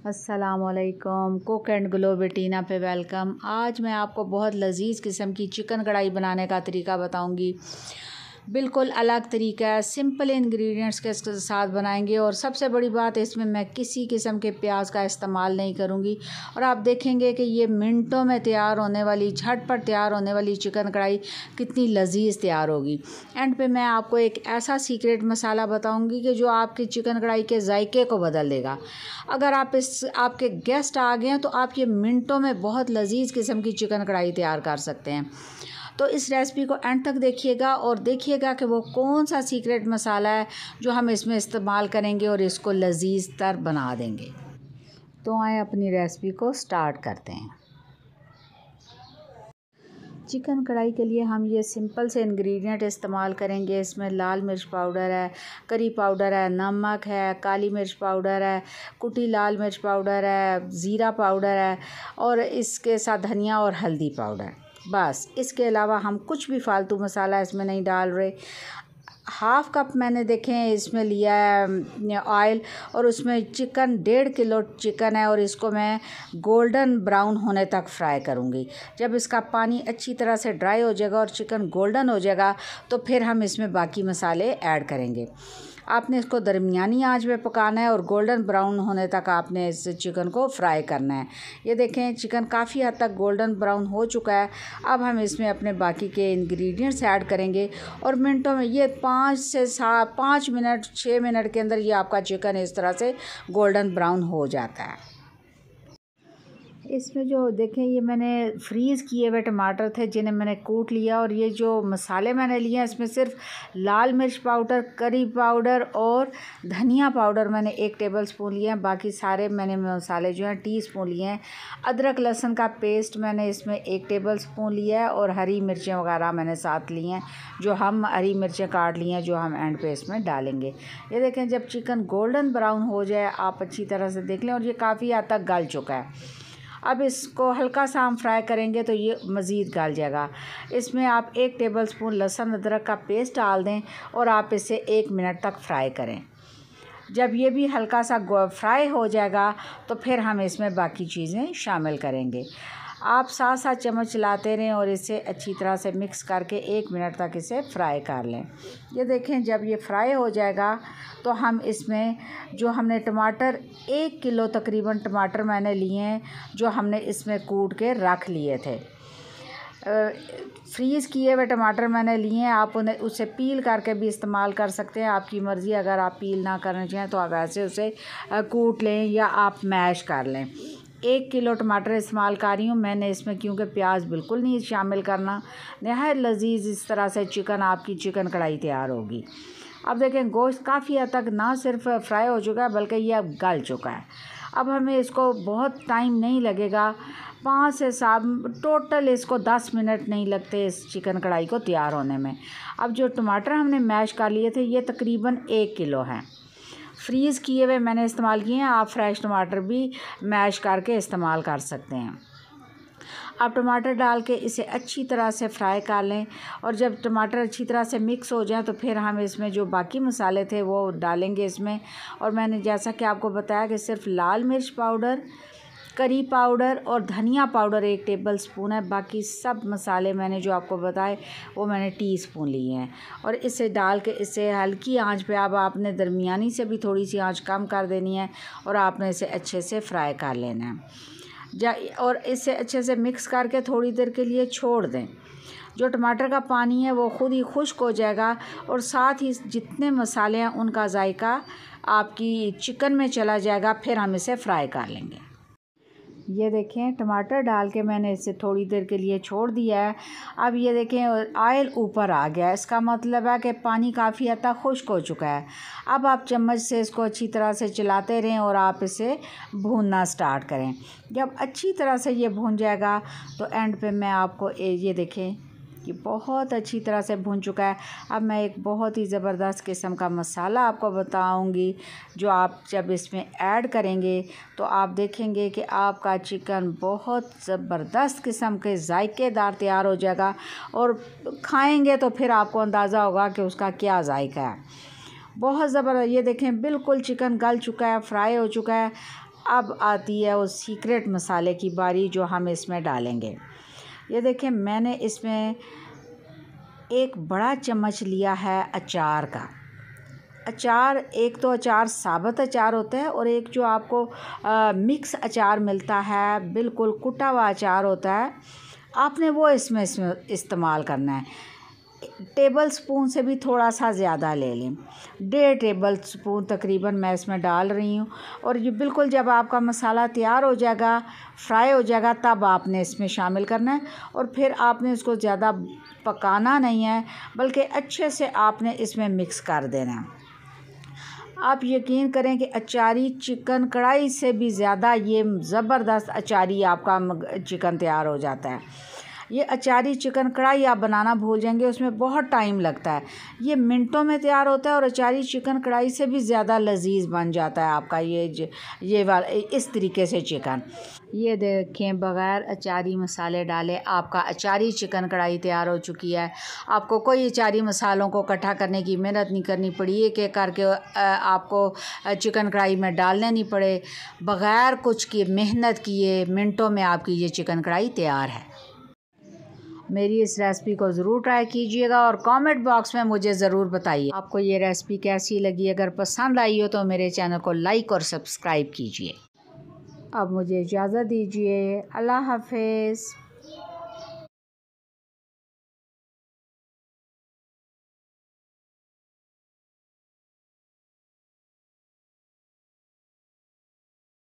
अस्सलामुअलैकुम। Cook and glow बेटीना पे welcome. आज मैं आपको बहुत लजीज़ किस्म की चिकन कढ़ाई बनाने का तरीका बताऊंगी। बिल्कुल अलग तरीका है, सिंपल इंग्रेडिएंट्स के साथ बनाएंगे। और सबसे बड़ी बात, इसमें मैं किसी किस्म के प्याज का इस्तेमाल नहीं करूंगी। और आप देखेंगे कि ये मिनटों में तैयार होने वाली, झटपट तैयार होने वाली चिकन कढ़ाई कितनी लजीज़ तैयार होगी। एंड पे मैं आपको एक ऐसा सीक्रेट मसाला बताऊंगी कि जो आपकी चिकन कढ़ाई के जायके को बदल देगा। अगर आपके गेस्ट आ गए हैं तो आप ये मिनटों में बहुत लजीज़ किस्म की चिकन कढ़ाई तैयार कर सकते हैं। तो इस रेसिपी को एंड तक देखिएगा और देखिएगा कि वो कौन सा सीक्रेट मसाला है जो हम इसमें इस्तेमाल करेंगे और इसको लजीज़ तर बना देंगे। तो आए अपनी रेसिपी को स्टार्ट करते हैं। चिकन कढ़ाई के लिए हम ये सिंपल से इंग्रेडिएंट इस्तेमाल करेंगे। इसमें लाल मिर्च पाउडर है, करी पाउडर है, नमक है, काली मिर्च पाउडर है, कुटी लाल मिर्च पाउडर है, ज़ीरा पाउडर है और इसके साथ धनिया और हल्दी पाउडर। बस इसके अलावा हम कुछ भी फालतू मसाला इसमें नहीं डाल रहे। हाफ़ कप मैंने देखें इसमें लिया है ऑयल और उसमें चिकन 1.5 किलो चिकन है और इसको मैं गोल्डन ब्राउन होने तक फ्राई करूँगी। जब इसका पानी अच्छी तरह से ड्राई हो जाएगा और चिकन गोल्डन हो जाएगा तो फिर हम इसमें बाकी मसाले ऐड करेंगे। आपने इसको दरमियानी आंच पे पकाना है और गोल्डन ब्राउन होने तक आपने इस चिकन को फ्राई करना है। ये देखें चिकन काफ़ी हद तक गोल्डन ब्राउन हो चुका है। अब हम इसमें अपने बाकी के इंग्रेडिएंट्स ऐड करेंगे और मिनटों में ये 5 मिनट 6 मिनट के अंदर ये आपका चिकन इस तरह से गोल्डन ब्राउन हो जाता है। इसमें जो देखें ये मैंने फ्रीज़ किए हुए टमाटर थे जिन्हें मैंने कूट लिया और ये जो मसाले मैंने लिए हैं इसमें सिर्फ लाल मिर्च पाउडर, करी पाउडर और धनिया पाउडर मैंने 1 टेबलस्पून लिए हैं। बाकी सारे मैंने मसाले जो हैं टीस्पून लिए हैं। अदरक लहसुन का पेस्ट मैंने इसमें 1 टेबलस्पून लिया है और हरी मिर्चें वगैरह मैंने साथ ली हैं, जो हम हरी मिर्चें काट ली हैं, जो हम एंड पे इसमें डालेंगे। ये देखें जब चिकन गोल्डन ब्राउन हो जाए आप अच्छी तरह से देख लें और ये काफ़ी हद तक गल चुका है। अब इसको हल्का सा हम फ्राई करेंगे तो ये मज़ीद गल जाएगा। इसमें आप 1 टेबलस्पून लहसुन अदरक का पेस्ट डाल दें और आप इसे 1 मिनट तक फ्राई करें। जब ये भी हल्का सा फ्राई हो जाएगा तो फिर हम इसमें बाकी चीज़ें शामिल करेंगे। आप साथ साथ चम्मच चलाते रहें और इसे अच्छी तरह से मिक्स करके 1 मिनट तक इसे फ्राई कर लें। ये देखें जब ये फ्राई हो जाएगा तो हम इसमें जो हमने टमाटर 1 किलो तकरीबन टमाटर मैंने लिए हैं, जो हमने इसमें कूट के रख लिए थे। फ्रीज़ किए हुए टमाटर मैंने लिए हैं। आप उन्हें उसे पील करके भी इस्तेमाल कर सकते हैं, आपकी मर्ज़ी। अगर आप पील ना करना चाहें तो आप ऐसे उसे कूट लें या आप मैश कर लें। 1 किलो टमाटर इस्तेमाल कर रही हूँ मैंने इसमें, क्योंकि प्याज बिल्कुल नहीं शामिल करना। नहायत लजीज़ इस तरह से आपकी चिकन कढ़ाई तैयार होगी। अब देखें गोश्त काफ़ी हद तक ना सिर्फ फ्राई हो चुका है बल्कि ये अब गल चुका है। अब हमें इसको बहुत टाइम नहीं लगेगा, 5 से 7 टोटल इसको 10 मिनट नहीं लगते इस चिकन कढ़ाई को तैयार होने में। अब जो टमाटर हमने मैश कर लिए थे ये तकरीबन 1 किलो हैं। फ्रीज़ किए हुए मैंने इस्तेमाल किए हैं, आप फ्रेश टमाटर भी मैश करके इस्तेमाल कर सकते हैं। आप टमाटर डाल के इसे अच्छी तरह से फ्राई कर लें और जब टमाटर अच्छी तरह से मिक्स हो जाए तो फिर हम इसमें जो बाकी मसाले थे वो डालेंगे इसमें। और मैंने जैसा कि आपको बताया कि सिर्फ लाल मिर्च पाउडर, करी पाउडर और धनिया पाउडर 1 टेबलस्पून है। बाकी सब मसाले मैंने जो आपको बताए वो मैंने टीस्पून लिए हैं। और इसे डाल के इसे हल्की आंच पे, अब आपने दरमियानी से भी थोड़ी सी आंच कम कर देनी है और आपने इसे अच्छे से फ्राई कर लेना है। और इसे अच्छे से मिक्स करके थोड़ी देर के लिए छोड़ दें। जो टमाटर का पानी है वो ख़ुद ही खुश्क हो जाएगा और साथ ही जितने मसाले हैं उनका जायका आपकी चिकन में चला जाएगा। फिर हम इसे फ्राई कर लेंगे। ये देखें टमाटर डाल के मैंने इसे थोड़ी देर के लिए छोड़ दिया है। अब ये देखें ऑयल ऊपर आ गया है, इसका मतलब है कि पानी काफ़ी हद तक खुश्क हो चुका है। अब आप चम्मच से इसको अच्छी तरह से चलाते रहें और आप इसे भूनना स्टार्ट करें। जब अच्छी तरह से ये भून जाएगा तो एंड पे मैं आपको ये देखें कि बहुत अच्छी तरह से भून चुका है। अब मैं एक बहुत ही ज़बरदस्त किस्म का मसाला आपको बताऊंगी, जो आप जब इसमें ऐड करेंगे तो आप देखेंगे कि आपका चिकन बहुत ज़बरदस्त किस्म के जायकेदार तैयार हो जाएगा और खाएंगे तो फिर आपको अंदाज़ा होगा कि उसका क्या जायका है। बहुत ज़बरदस्त। ये देखें बिल्कुल चिकन गल चुका है, फ्राई हो चुका है। अब आती है उस सीक्रेट मसाले की बारी जो हम इसमें डालेंगे। ये देखें, मैंने इसमें एक बड़ा चम्मच लिया है अचार का। अचार, एक तो अचार साबुत अचार होता है और एक जो आपको मिक्स अचार मिलता है, बिल्कुल कुटा हुआ अचार होता है, आपने वो इसमें इस्तेमाल करना है। टेबल स्पून से भी थोड़ा सा ज़्यादा ले लें, 1.5 टेबल स्पून तकरीबन मैं इसमें डाल रही हूँ। और ये बिल्कुल जब आपका मसाला तैयार हो जाएगा, फ्राई हो जाएगा, तब आपने इसमें शामिल करना है। और फिर आपने इसको ज़्यादा पकाना नहीं है, बल्कि अच्छे से आपने इसमें मिक्स कर देना है। आप यकीन करें कि अचारी चिकन कढ़ाई से भी ज़्यादा ये ज़बरदस्त अचारी आपका चिकन तैयार हो जाता है। ये अचारी चिकन कढ़ाई आप बनाना भूल जाएंगे, उसमें बहुत टाइम लगता है। ये मिनटों में तैयार होता है और अचारी चिकन कढ़ाई से भी ज़्यादा लजीज बन जाता है आपका ये वाला इस तरीके से चिकन। ये देखें, बग़ैर अचारी मसाले डाले आपका अचारी चिकन कढ़ाई तैयार हो चुकी है। आपको कोई अचारी मसालों को इकट्ठा करने की मेहनत नहीं करनी पड़ी, एक करके आपको चिकन कढ़ाई में डालने नहीं पड़े। बग़ैर कुछ की मेहनत किए मिनटों में आपकी ये चिकन कढ़ाई तैयार है। मेरी इस रेसिपी को ज़रूर ट्राई कीजिएगा और कमेंट बॉक्स में मुझे ज़रूर बताइए आपको ये रेसिपी कैसी लगी। अगर पसंद आई हो तो मेरे चैनल को लाइक और सब्सक्राइब कीजिए। अब मुझे इजाज़त दीजिए। अल्लाह हाफ़िज़।